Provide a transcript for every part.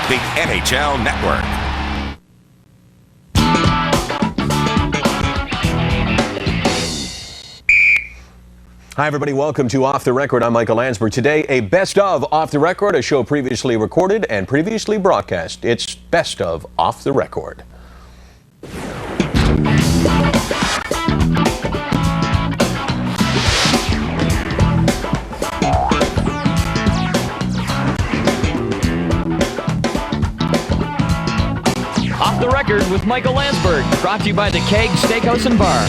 the NHL Network. Hi, everybody. Welcome to Off the Record. I'm Michael Landsberg. Today, a best of Off the Record, a show previously recorded and previously broadcast. It's best of Off the Record. Off the Record with Michael Landsberg, brought to you by the Keg Steakhouse and Bar.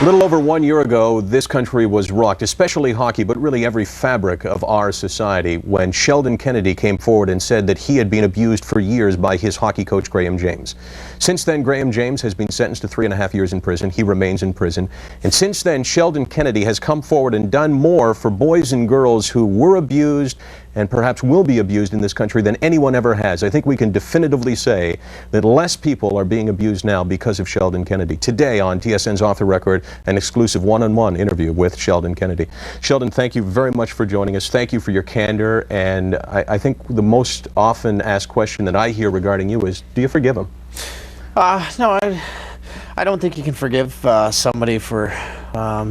A little over 1 year ago, this country was rocked, especially hockey, but really every fabric of our society, when Sheldon Kennedy came forward and said that he had been abused for years by his hockey coach, Graham James. Since then, Graham James has been sentenced to 3.5 years in prison. He remains in prison. And since then, Sheldon Kennedy has come forward and done more for boys and girls who were abused and perhaps will be abused in this country than anyone ever has. I think we can definitively say that less people are being abused now because of Sheldon Kennedy. Today on TSN's Off the Record, an exclusive one-on-one interview with Sheldon Kennedy. Sheldon, thank you very much for joining us. Thank you for your candor. And I think the most often asked question that I hear regarding you is, do you forgive him? No, I don't think you can forgive somebody for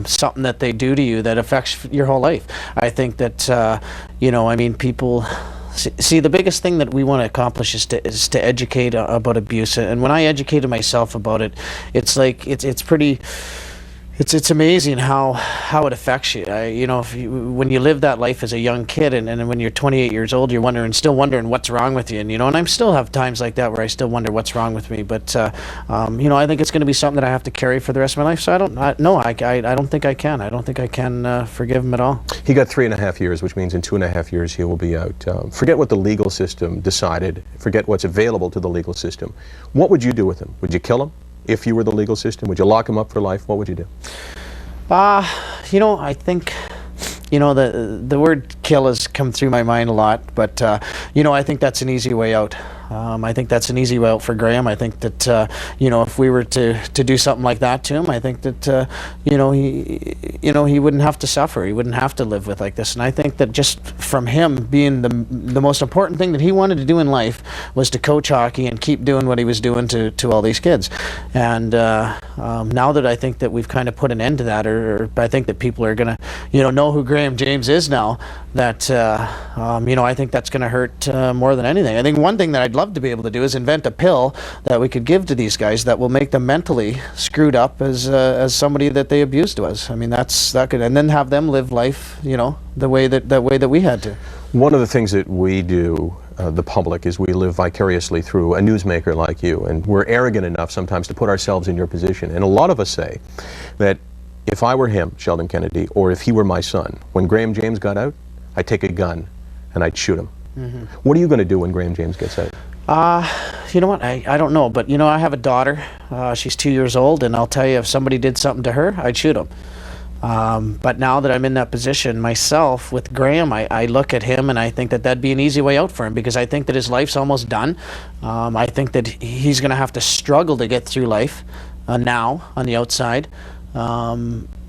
something that they do to you that affects your whole life. I think that, people see the biggest thing that we want to accomplish is to educate about abuse. And when I educated myself about it, it's like it's pretty. It's amazing how it affects you. When you live that life as a young kid, and when you're 28 years old, you're still wondering what's wrong with you. And I still have times like that where I still wonder what's wrong with me. But I think it's going to be something that I have to carry for the rest of my life. So I don't think I can. I don't think I can forgive him at all. He got 3.5 years, which means in 2.5 years he will be out. Forget what the legal system decided. Forget what's available to the legal system. What would you do with him? Would you kill him? If you were the legal system, would you lock him up for life? What would you do? I think, the word kill has come through my mind a lot, but, I think that's an easy way out. I think that's an easy way out for Graham. I think that, if we were to do something like that to him, I think that, he wouldn't have to suffer. He wouldn't have to live with like this. And I think that just from him being the most important thing that he wanted to do in life was to coach hockey and keep doing what he was doing to all these kids. And now that I think that we've kind of put an end to that, or I think that people are going to, know who Graham James is now, that, I think that's going to hurt more than anything. I think one thing that I'd love to be able to do is invent a pill that we could give to these guys that will make them mentally screwed up as somebody that they abused was. I mean, that could, and then have them live life, the way that we had to. One of the things that we do, the public, is we live vicariously through a newsmaker like you, and we're arrogant enough sometimes to put ourselves in your position. And a lot of us say that if I were him, Sheldon Kennedy, or if he were my son, when Graham James got out, I'd take a gun and I'd shoot him. Mm-hmm. What are you going to do when Graham James gets out? You know what? I don't know, but I have a daughter. She's 2 years old, and I'll tell you, if somebody did something to her, I'd shoot them. But now that I'm in that position myself with Graham, I look at him and I think that that'd be an easy way out for him, because I think that his life's almost done. I think that he's going to have to struggle to get through life now on the outside.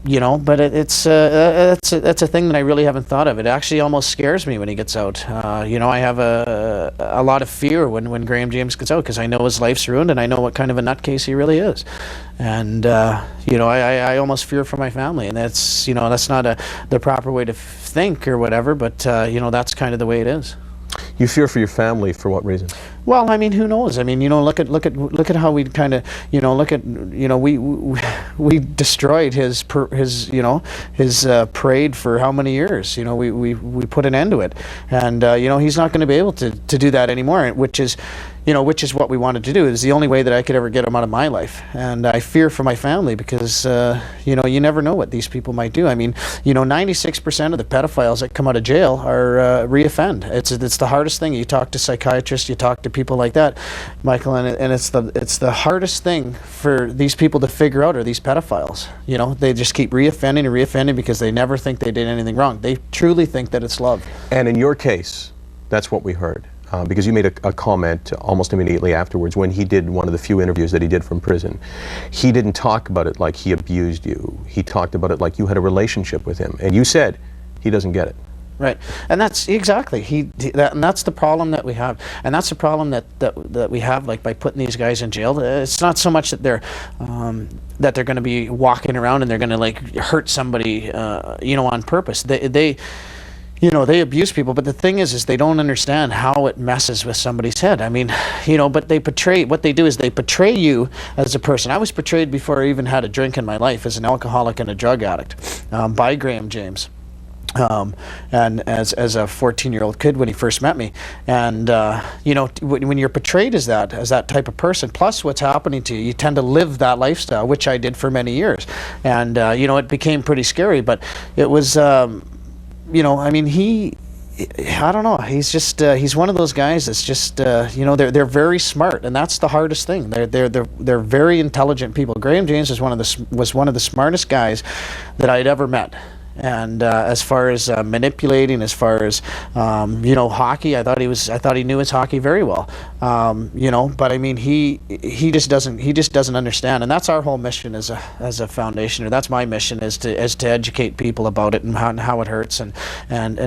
But it's a thing that I really haven't thought of. It actually almost scares me when he gets out. I have a lot of fear when Graham James gets out, because I know his life's ruined and I know what kind of a nutcase he really is. And I almost fear for my family, and that's not the proper way to think or whatever, but that's kind of the way it is. You fear for your family for what reason? Well, I mean, who knows? I mean, look at how we kind of, we destroyed his parade for how many years? We put an end to it, and he's not going to be able to do that anymore, which is what we wanted to do. It's the only way that I could ever get him out of my life. And I fear for my family, because you never know what these people might do. I mean, 96% of the pedophiles that come out of jail are reoffend. It's the hardest thing. You talk to psychiatrists, you talk to people like that, Michael, and it's the hardest thing for these people to figure out are these pedophiles. They just keep reoffending and reoffending because they never think they did anything wrong. They truly think that it's love. And in your case, that's what we heard. Because you made a comment almost immediately afterwards when he did one of the few interviews that he did from prison. He didn't talk about it like he abused you. He talked about it like you had a relationship with him. And you said he doesn't get it. Right, and that's exactly and that's the problem that we have, and that's the problem that we have, like, by putting these guys in jail. It's not so much that they're going to be walking around and they're going to, like, hurt somebody, on purpose. They abuse people, but the thing is they don't understand how it messes with somebody's head. I mean, but what they do is they portray you as a person. I was portrayed before I even had a drink in my life as an alcoholic and a drug addict by Graham James. And as a 14-year-old kid when he first met me, and when you're portrayed as that type of person, plus what's happening to you, you tend to live that lifestyle, which I did for many years, and it became pretty scary. But it was, I mean, I don't know. He's just he's one of those guys that's just they're very smart, and that's the hardest thing. They're very intelligent people. Graham James was one of the smartest guys that I'd ever met. And as far as manipulating, as far as hockey, I thought he knew his hockey very well. But I mean, he just doesn't understand, and that's our whole mission as a foundation, or that's my mission, is to educate people about it and how it hurts, and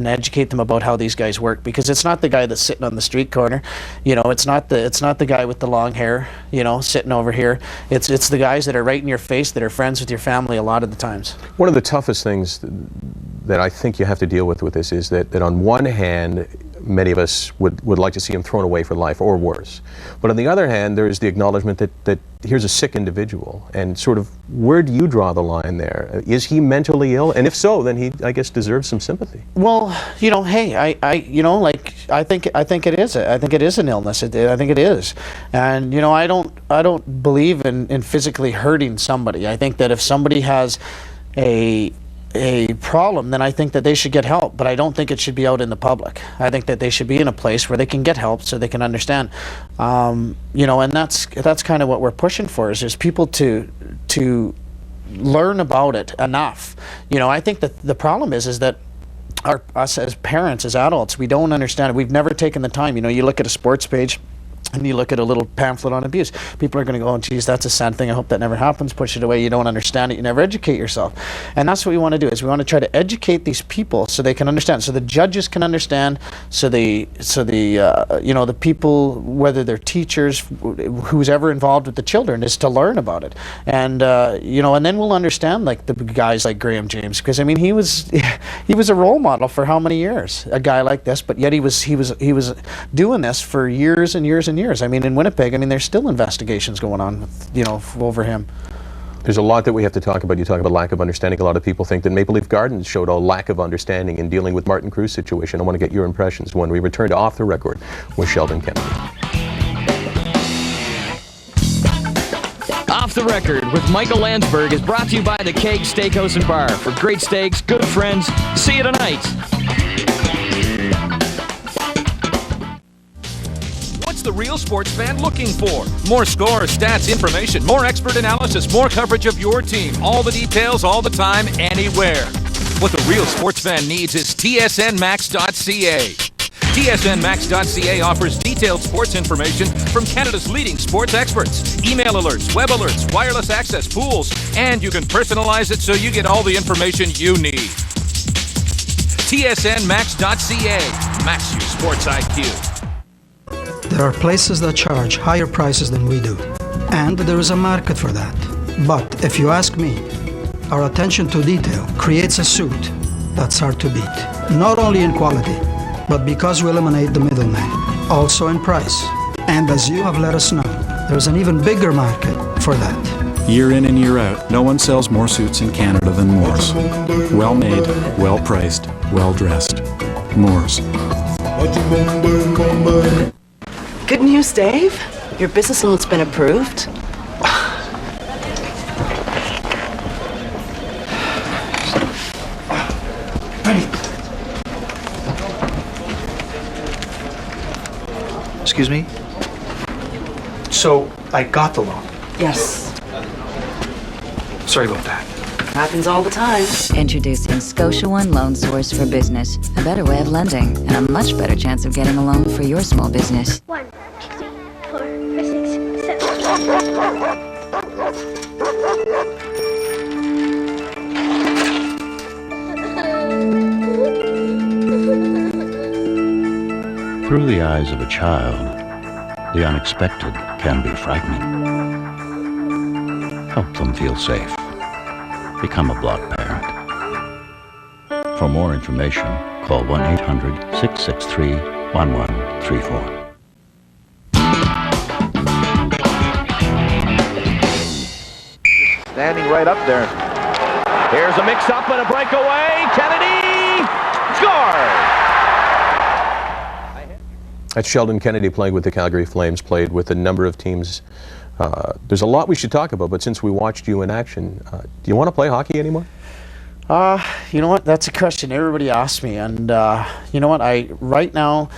educate them about how these guys work, because it's not the guy that's sitting on the street corner, it's not the guy with the long hair, sitting over here. It's the guys that are right in your face, that are friends with your family a lot of the times. One of the toughest things that I think you have to deal with this is that on one hand, many of us would like to see him thrown away for life or worse. But on the other hand, there is the acknowledgement that here's a sick individual, and sort of, where do you draw the line there? Is he mentally ill? And if so, then he, I guess, deserves some sympathy. Well, hey, I think it is. I think it is an illness. I think it is. And I don't believe in physically hurting somebody. I think that if somebody has a problem, then I think that they should get help, but I don't think it should be out in the public. I think that they should be in a place where they can get help, so they can understand. And that's kind of what we're pushing for, is there's people to learn about it enough. I think that the problem is that us as parents, as adults, we don't understand it. We've never taken the time. You look at a sports page, and you look at a little pamphlet on abuse, people are going to go, oh, geez, that's a sad thing, I hope that never happens, push it away, you don't understand it, you never educate yourself. And that's what we want to do, is we want to try to educate these people so they can understand, so the judges can understand, so the people, whether they're teachers, who's ever involved with the children, is to learn about it. And and then we'll understand, like, the guys like Graham James, because I mean, he was a role model for how many years, a guy like this, but yet he was doing this for years and years and years. I mean, in Winnipeg, there's still investigations going on, over him. There's a lot that we have to talk about. You talk about lack of understanding. A lot of people think that Maple Leaf Gardens showed a lack of understanding in dealing with Martin Cruz's situation. I want to get your impressions when we return to Off the Record with Sheldon Kennedy. Off the Record with Michael Landsberg is brought to you by the Keg Steakhouse and Bar. For great steaks, good friends, see you tonight. The real sports fan looking for more scores, stats, information, more expert analysis, more coverage of your team, all the details, all the time, anywhere. What the real sports fan needs is tsnmax.ca. tsnmax.ca offers detailed sports information from Canada's leading sports experts, email alerts, web alerts, wireless access, pools, and you can personalize it so you get all the information you need. tsnmax.ca. Max your sports IQ. There are places that charge higher prices than we do, and there is a market for that. But if you ask me, our attention to detail creates a suit that's hard to beat. Not only in quality, but because we eliminate the middleman, also in price. And as you have let us know, there's an even bigger market for that. Year in and year out, no one sells more suits in Canada than Moores. Well made, well priced, well dressed. Moores. Good news, Dave. Your business loan's been approved. Excuse me? So, I got the loan. Yes. Sorry about that. Happens all the time. Introducing Scotia One Loan Source for Business. A better way of lending and a much better chance of getting a loan for your small business. 1, 2, 3, 4, 5, 6, 7. Through the eyes of a child, the unexpected can be frightening. Help them feel safe. Become a block parent. For more information, call 1-800-663-1134. Standing right up there. Here's a mix-up and a breakaway. Kennedy scores! That's Sheldon Kennedy playing with the Calgary Flames, played with a number of teams. There's a lot we should talk about, but since we watched you in action, do you want to play hockey anymore? You know what? That's a question everybody asks me, and you know what? Right now,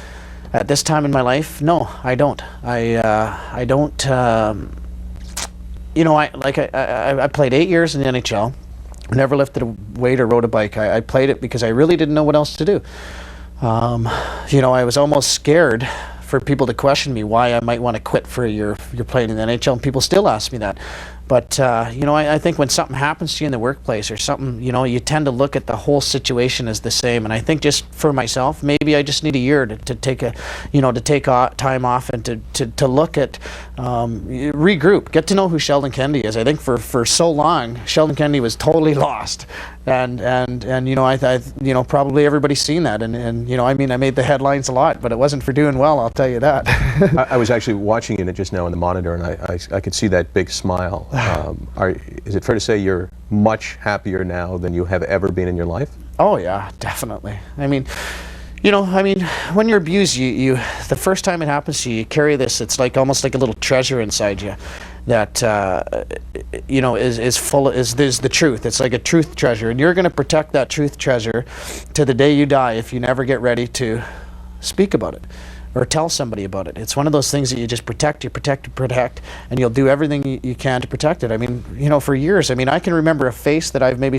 at this time in my life, no, I don't. I don't. You know, I played 8 years in the NHL. Never lifted a weight or rode a bike. I played it because I really didn't know what else to do. You know, I was almost scared for people to question me why I might want to quit for a year if you're playing in the NHL, and people still ask me that. But, you know, I think when something happens to you in the workplace or something, you know, you tend to look at the whole situation as the same. And I think just for myself, maybe I just need a year to take a, you know, to take time off and to look at, regroup, get to know who Sheldon Kennedy is. I think for so long, Sheldon Kennedy was totally lost. And you know, you know, probably everybody's seen that. And you know, I mean, I made the headlines a lot, but it wasn't for doing well, I'll tell you that. I was actually watching it just now on the monitor, and I could see that big smile. Is it fair to say you're much happier now than you have ever been in your life? Oh yeah, definitely. I mean, you know, when you're abused, you the first time it happens to you, you carry this. It's like almost like a little treasure inside you that you know is full. There's the truth. It's like a truth treasure, and you're going to protect that truth treasure to the day you die if you never get ready to speak about it or tell somebody about it. It's one of those things that you just protect, and you'll do everything you can to protect it. I mean, you know, for years, I mean, I can remember a face that I've maybe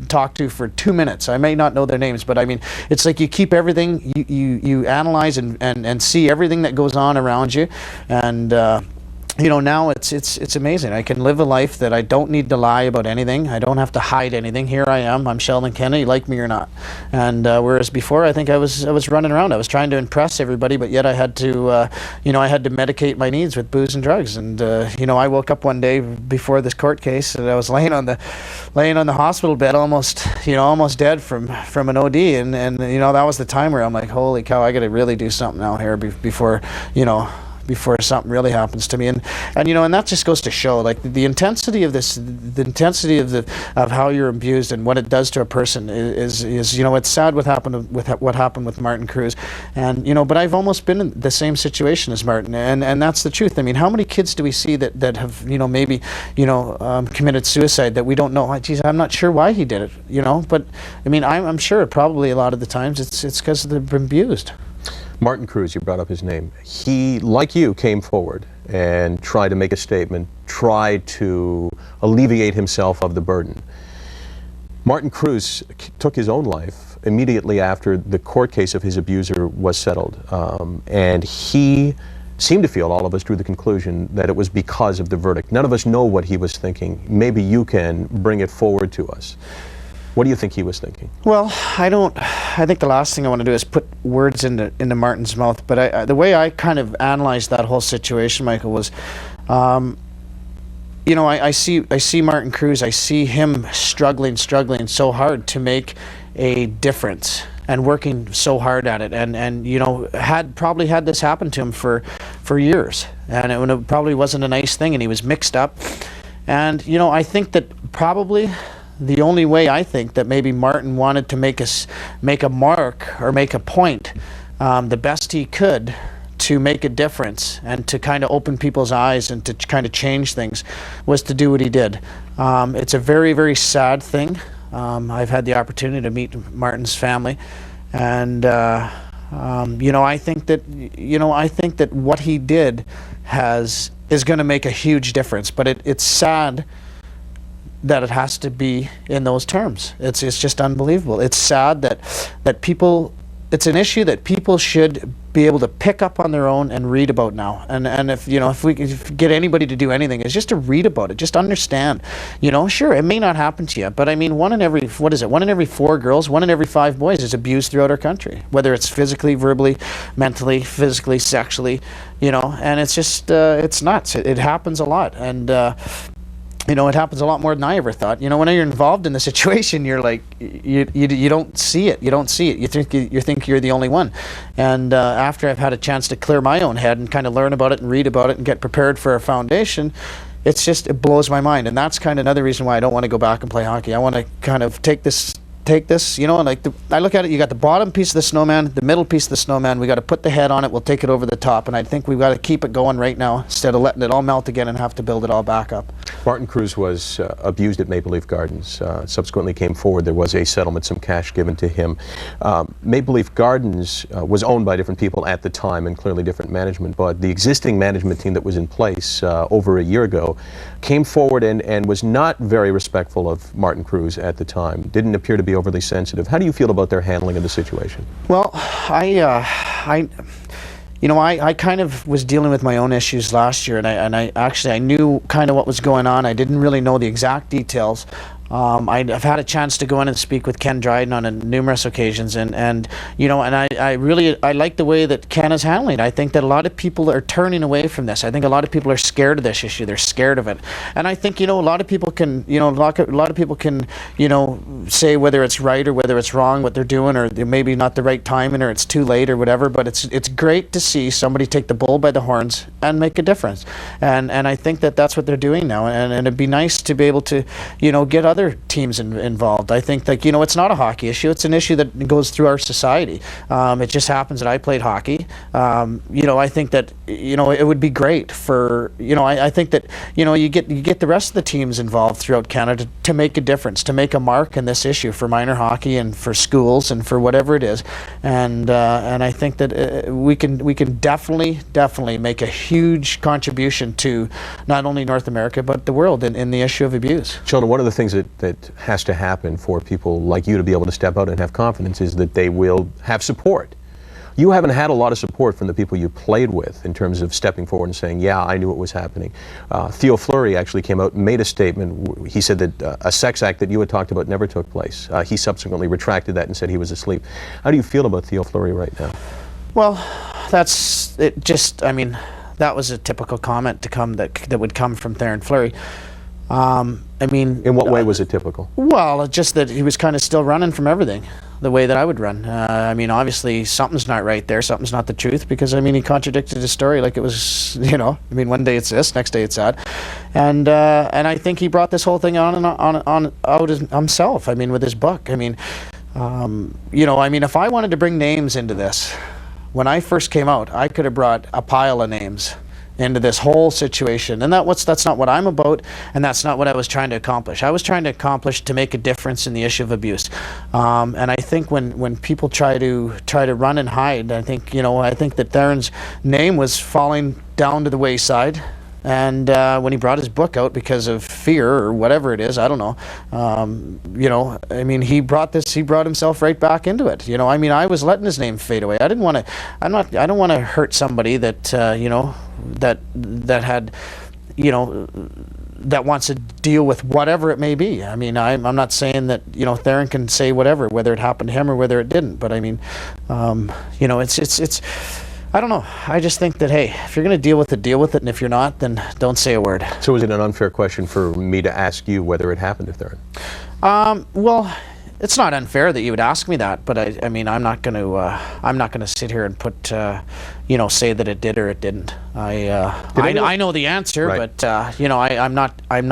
talked to for 2 minutes. I may not know their names, but I mean, it's like you keep everything, you analyze and see everything that goes on around you, and you know, now it's amazing. I can live a life that I don't need to lie about anything. I don't have to hide anything. Here I am. I'm Sheldon Kennedy, like me or not. And whereas before, I think I was running around. I was trying to impress everybody, but yet I had to, you know, I had to medicate my needs with booze and drugs. And you know, I woke up one day before this court case, and I was laying on the hospital bed, almost dead from an OD. And you know, that was the time where I'm like, holy cow, I got to really do something out here before, you know, before something really happens to me. And you know, and that just goes to show, like, the intensity of this, the intensity of how you're abused and what it does to a person is you know, it's sad what happened with Martin Cruz. And you know, but I've almost been in the same situation as Martin, and that's the truth. I mean, how many kids do we see that have, you know, maybe, you know, committed suicide that we don't know? Oh, geez, I'm not sure why he did it, you know, but I mean, I'm sure probably a lot of the times it's because they've been abused. Martin Cruz, you brought up his name. He, like you, came forward and tried to make a statement, tried to alleviate himself of the burden. Martin Cruz took his own life immediately after the court case of his abuser was settled. And he seemed to feel, all of us drew the conclusion, that it was because of the verdict. None of us know what he was thinking. Maybe you can bring it forward to us. What do you think he was thinking? Well, I think the last thing I want to do is put words into Martin's mouth, but the way I kind of analyzed that whole situation, Michael, was, you know, I see Martin Cruz, I see him struggling so hard to make a difference and working so hard at it, and you know, probably had this happen to him for years, and it probably wasn't a nice thing, and he was mixed up. And you know, I think that probably the only way I think that maybe Martin wanted to make a mark or make a point, the best he could, to make a difference and to kind of open people's eyes and to kind of change things, was to do what he did. It's a very, very sad thing. I've had the opportunity to meet Martin's family, and you know, I think that what he did is going to make a huge difference. But it's sad that it has to be in those terms. It's just unbelievable. It's sad that people, it's an issue that people should be able to pick up on their own and read about now. And if we get anybody to do anything, is just to read about it, just understand. Sure, it may not happen to you, but I mean, one in every 4 girls, 1 in every 5 boys is abused throughout our country, whether it's physically, verbally, mentally, physically, sexually, and it's just, it's nuts. It happens a lot. And, it happens a lot more than I ever thought. When you're involved in the situation, you're like, you don't see it. You don't see it. You think you're the only one. And after I've had a chance to clear my own head and kind of learn about it and read about it and get prepared for a foundation, it blows my mind. And that's kind of another reason why I don't want to go back and play hockey. I want to kind of take this, I look at it, you got the bottom piece of the snowman, the middle piece of the snowman, we got to put the head on it, we'll take it over the top, and I think we've got to keep it going right now instead of letting it all melt again and have to build it all back up. Martin Cruz was abused at Maple Leaf Gardens, subsequently came forward, there was a settlement, some cash given to him. Maple Leaf Gardens was owned by different people at the time and clearly different management, but the existing management team that was in place over a year ago came forward and was not very respectful of Martin Cruz at the time, didn't appear to be overly sensitive. How do you feel about their handling of the situation? Well, I kind of was dealing with my own issues last year, and I knew kind of what was going on. I didn't really know the exact details. I've had a chance to go in and speak with Ken Dryden on numerous occasions, and I like the way that Ken is handling it. I think that a lot of people are turning away from this. I think a lot of people are scared of this issue. They're scared of it, and I think a lot of people can say whether it's right or whether it's wrong what they're doing, or maybe not the right timing, or it's too late or whatever. But it's great to see somebody take the bull by the horns and make a difference, and I think that that's what they're doing now, and it'd be nice to be able to get other teams involved. I think that it's not a hockey issue, it's an issue that goes through our society. It just happens that I played hockey. I think that it would be great for I think that you get the rest of the teams involved throughout Canada to make a difference, to make a mark in this issue for minor hockey and for schools and for whatever it is, and I think that we can definitely make a huge contribution to not only North America but the world in the issue of abuse. Sheldon, one of the things that has to happen for people like you to be able to step out and have confidence is that they will have support. You haven't had a lot of support from the people you played with in terms of stepping forward and saying, yeah, I knew it was happening. Theo Fleury actually came out and made a statement. He said that a sex act that you had talked about never took place. He subsequently retracted that and said he was asleep. How do you feel about Theo Fleury right now? Well, that's it. That was a typical comment that would come from Theoren Fleury. In what way was it typical? Well, just that he was kind of still running from everything, the way that I would run. Obviously something's not right there, something's not the truth, because he contradicted his story like it was, one day it's this, next day it's that, and I think he brought this whole thing out himself. With his book. If I wanted to bring names into this, when I first came out, I could have brought a pile of names into this whole situation, and that's not what I'm about, and that's not what I was trying to accomplish. I was trying to accomplish to make a difference in the issue of abuse, and I think when people try to run and hide, I think that Theron's name was falling down to the wayside, and when he brought his book out because of fear or whatever it is, I don't know, he brought himself right back into it. I was letting his name fade away. I don't want to hurt somebody that that wants to deal with whatever it may be. I'm not saying that Theron can say whatever, whether it happened to him or whether it didn't. But it's I don't know. I just think that, hey, if you're going to deal with it, and if you're not, then don't say a word. So is it an unfair question for me to ask you whether it happened to Theron? Well, it's not unfair that you would ask me that, but I'm not going to sit here and put say that it did or it didn't. I know the answer, right. But I'm not I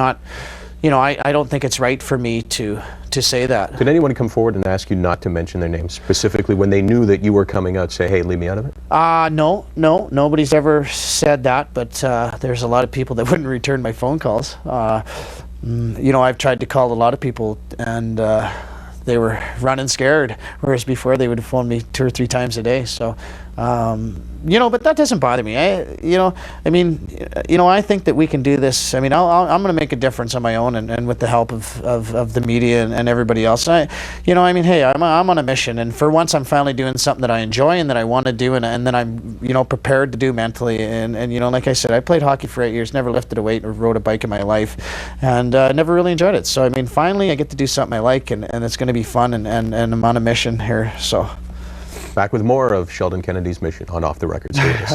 don't think it's right for me to say that. Did anyone come forward and ask you not to mention their names, specifically when they knew that you were coming out, say, hey, leave me out of it? No, nobody's ever said that, but there's a lot of people that wouldn't return my phone calls. I've tried to call a lot of people, and they were running scared, whereas before they would phone me 2 or 3 times a day. So, you know, but that doesn't bother me. I think that we can do this. I mean, I'm going to make a difference on my own, and with the help of the media and everybody else. Hey, I'm on a mission, and for once I'm finally doing something that I enjoy and that I want to do, and then I'm, prepared to do mentally. And like I said, I played hockey for 8 years, never lifted a weight or rode a bike in my life, and never really enjoyed it. So, I mean, finally I get to do something I like, and it's going to be fun, and I'm on a mission here, so. Back with more of Sheldon Kennedy's mission on Off the Record Series.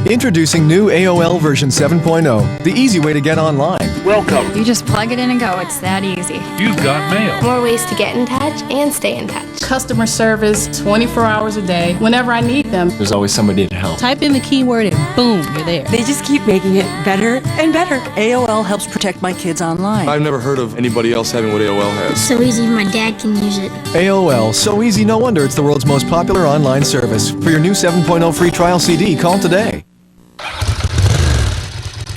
Introducing new AOL version 7.0, the easy way to get online. Welcome. You just plug it in and go. It's that easy. You've got mail. More ways to get in touch and stay in touch. Customer service 24 hours a day, whenever I need them. There's always somebody to help. Type in the keyword and boom, you're there. They just keep making it better and better. AOL helps protect my kids online. I've never heard of anybody else having what AOL has. It's so easy, my dad can use it. AOL, so easy, no wonder it's the world's most popular online service. For your new 7.0 free trial CD, call today.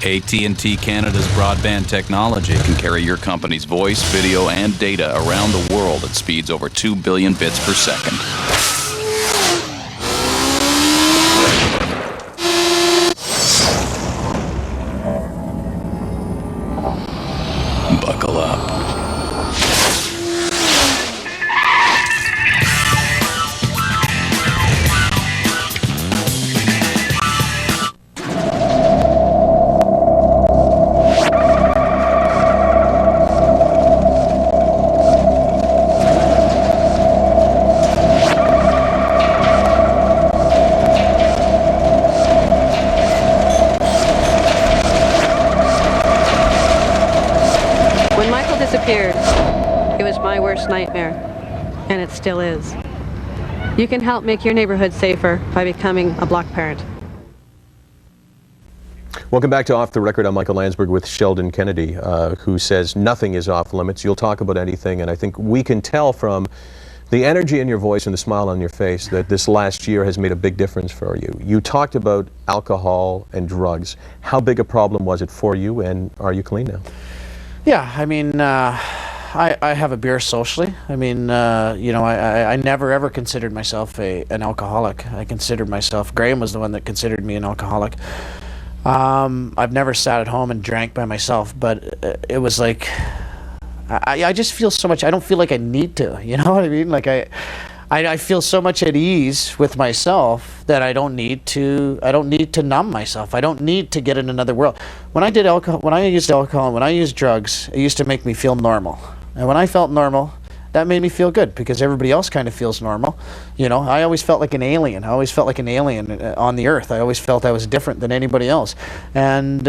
AT&T Canada's broadband technology can carry your company's voice, video, and data around the world at speeds over 2 billion bits per second. Buckle up. It was my worst nightmare, and it still is. You can help make your neighborhood safer by becoming a block parent. Welcome back to Off the Record. I'm Michael Landsberg with Sheldon Kennedy, who says nothing is off limits. You'll talk about anything, and I think we can tell from the energy in your voice and the smile on your face that this last year has made a big difference for you. You talked about alcohol and drugs. How big a problem was it for you, and are you clean now? Yeah, I mean, I have a beer socially. I mean, I never ever considered myself an alcoholic. I considered myself, Graham was the one that considered me an alcoholic. I've never sat at home and drank by myself, but it was like, I just feel so much, I don't feel like I need to, you know what I mean? Like I feel so much at ease with myself that I don't need to numb myself. I don't need to get in another world. When I used alcohol, when I used drugs, it used to make me feel normal. And when I felt normal, that made me feel good because everybody else kind of feels normal. You know, I always felt like an alien. I always felt like an alien on the earth. I always felt I was different than anybody else. And,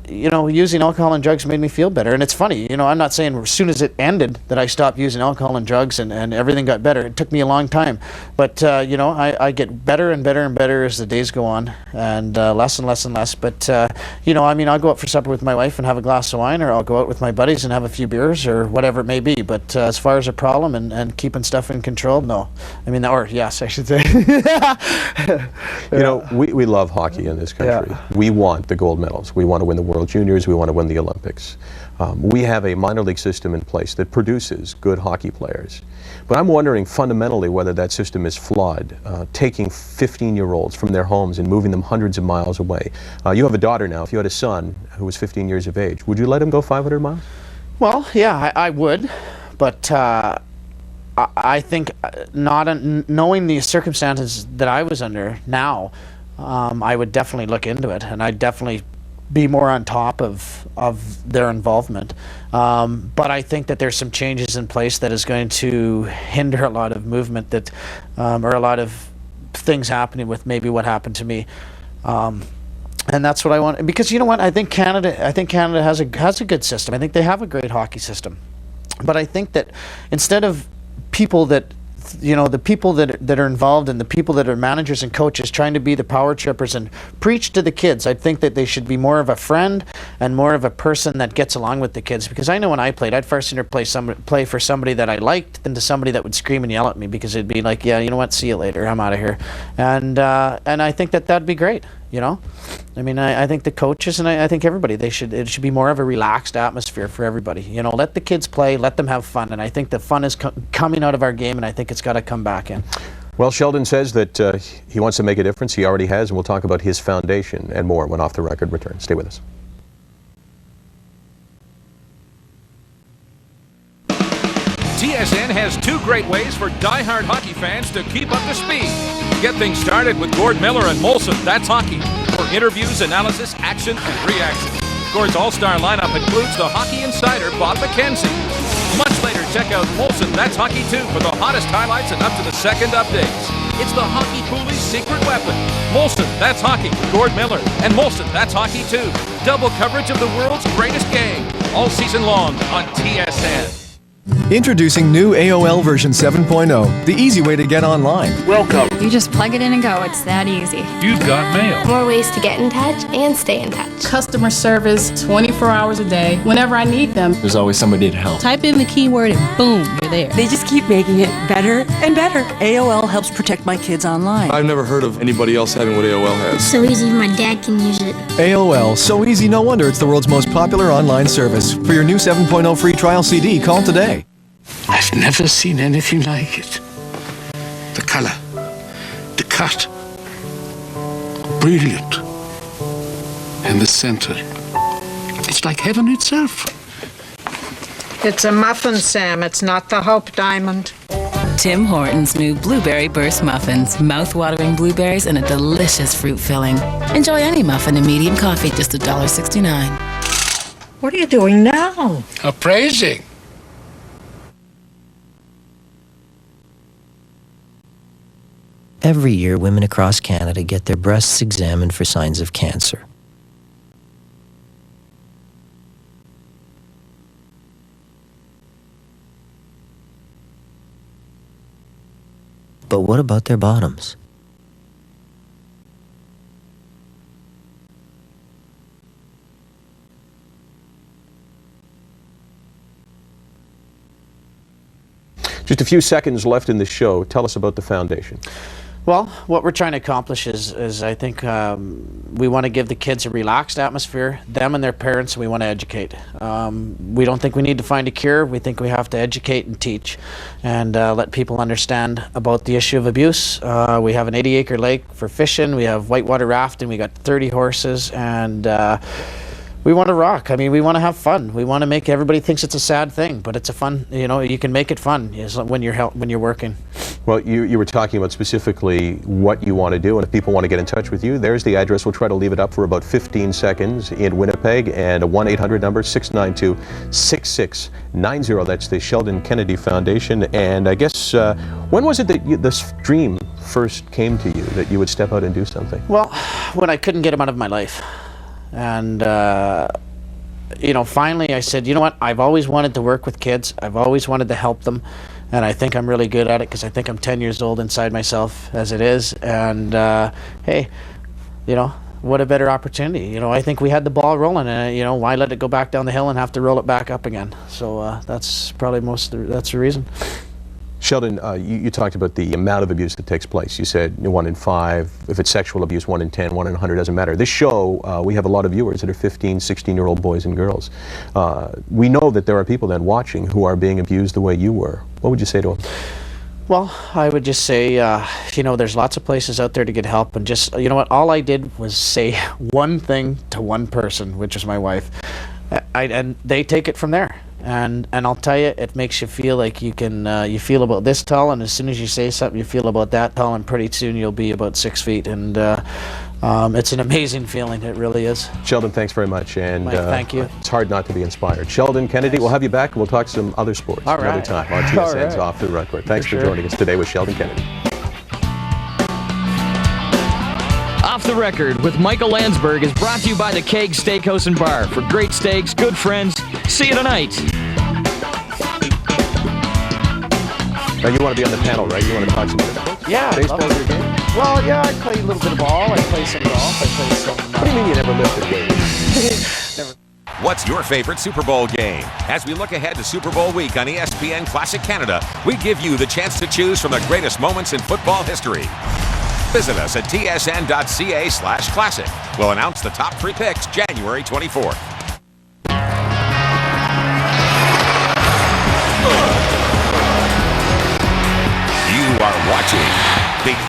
using alcohol and drugs made me feel better. And it's funny, I'm not saying as soon as it ended that I stopped using alcohol and drugs and everything got better. It took me a long time. But, I get better and better and better as the days go on and less and less and less. But, I'll go out for supper with my wife and have a glass of wine, or I'll go out with my buddies and have a few beers or whatever it may be. But as far as a problem and keeping stuff in control, no. I mean, or yes, I should say. We love hockey in this country. Yeah. We want the gold medals. We want to win the World Juniors. We want to win the Olympics. We have a minor league system in place that produces good hockey players. But I'm wondering fundamentally whether that system is flawed, taking 15-year-olds from their homes and moving them hundreds of miles away. You have a daughter now. If you had a son who was 15 years of age, would you let him go 500 miles? Well, yeah, I would. But I think knowing the circumstances that I was under now, I would definitely look into it, and I'd definitely be more on top of their involvement. But I think that there's some changes in place that is going to hinder a lot of movement that, or a lot of things happening with maybe what happened to me. And that's what I want, because you know what, I think Canada has a good system. I think they have a great hockey system, but I think that instead of people that, you know, the people that are involved and the people that are managers and coaches trying to be the power trippers and preach to the kids, I think that they should be more of a friend and more of a person that gets along with the kids. Because I know when I played, I'd far sooner play for somebody that I liked than to somebody that would scream and yell at me, because it'd be like, yeah, you know what, see you later, I'm out of here. And I think that'd be great. You know, I mean, I think the coaches and I think everybody, it should be more of a relaxed atmosphere for everybody. You know, let the kids play, let them have fun, and I think the fun is coming out of our game, and I think it's got to come back in. Well, Sheldon says that he wants to make a difference. He already has, and we'll talk about his foundation and more when Off the Record returns. Stay with us. TSN has two great ways for die-hard hockey fans to keep up to speed. Get things started with Gord Miller and Molson, That's Hockey, for interviews, analysis, action, and reaction. Gord's all-star lineup includes the hockey insider Bob McKenzie. Much later, check out Molson, That's Hockey 2 for the hottest highlights and up-to-the-second updates. It's the hockey bully's secret weapon. Molson, That's Hockey with Gord Miller, and Molson, That's Hockey 2. Double coverage of the world's greatest game, all season long on TSN. Introducing new AOL version 7.0, the easy way to get online. Welcome. You just plug it in and go. It's that easy. You've got mail. More ways to get in touch and stay in touch. Customer service 24 hours a day, whenever I need them. There's always somebody to help. Type in the keyword and boom, you're there. They just keep making it better and better. AOL helps protect my kids online. I've never heard of anybody else having what AOL has. So easy, my dad can use it. AOL, so easy, no wonder it's the world's most popular online service. For your new 7.0 free trial CD, call today. I've never seen anything like it. The color, the cut, brilliant. And the center. It's like heaven itself. It's a muffin, Sam. It's not the Hope Diamond. Tim Hortons' new Blueberry Burst Muffins. Mouth-watering blueberries and a delicious fruit filling. Enjoy any muffin and medium coffee, just $1.69. What are you doing now? Appraising. Every year, women across Canada get their breasts examined for signs of cancer. But what about their bottoms? Just a few seconds left in the show. Tell us about the foundation. Well, what we're trying to accomplish is I think we want to give the kids a relaxed atmosphere, them and their parents, and we want to educate. We don't think we need to find a cure. We think we have to educate and teach and let people understand about the issue of abuse. We have an 80-acre lake for fishing. We have whitewater rafting. We got 30 horses, and we want to rock. I mean, we want to have fun. We want to make everybody thinks it's a sad thing, but it's a fun. You know, you can make it fun when you're working. Well, you were talking about specifically what you want to do, and if people want to get in touch with you, there's the address. We'll try to leave it up for about 15 seconds in Winnipeg, and a 1-800 number, 692-6690. That's the Sheldon Kennedy Foundation. And I guess, when was it that this dream first came to you, that you would step out and do something? Well, when I couldn't get him out of my life. And, you know, finally I said, you know what, I've always wanted to work with kids. I've always wanted to help them. And I think I'm really good at it because I think I'm 10 years old inside myself as it is. And, hey, you know, what a better opportunity. You know, I think we had the ball rolling, and, you know, why let it go back down the hill and have to roll it back up again? So that's probably that's the reason. Sheldon, you talked about the amount of abuse that takes place. You said 1 in 5. If it's sexual abuse, 1 in 10, 1 in 100, doesn't matter. This show, we have a lot of viewers that are 15, 16-year-old boys and girls. We know that there are people then watching who are being abused the way you were. What would you say to them? Well, I would just say, you know, there's lots of places out there to get help, and just, you know what, all I did was say one thing to one person, which is my wife, and they take it from there. And I'll tell you, it makes you feel like you can, you feel about this tall, and as soon as you say something, you feel about that tall, and pretty soon you'll be about 6 feet. And it's an amazing feeling, it really is. Sheldon, thanks very much. And Mike, thank you. It's hard not to be inspired. Sheldon Kennedy, we'll have you back, and we'll talk some other sports another time on TSN's Off the Record. Thanks for joining us today with Sheldon Kennedy. Off the Record with Michael Landsberg is brought to you by the Keg Steakhouse and Bar. For great steaks, good friends, see you tonight. Now you want to be on the panel, right? You want to talk some Yeah. baseball your game? Well, yeah, I play a little bit of ball. I play some golf. I play some... What do you mean you never lifted weights? Never. What's your favorite Super Bowl game? As we look ahead to Super Bowl week on ESPN Classic Canada, we give you the chance to choose from the greatest moments in football history. Visit us at tsn.ca/classic. We'll announce the top 3 picks January 24th. You are watching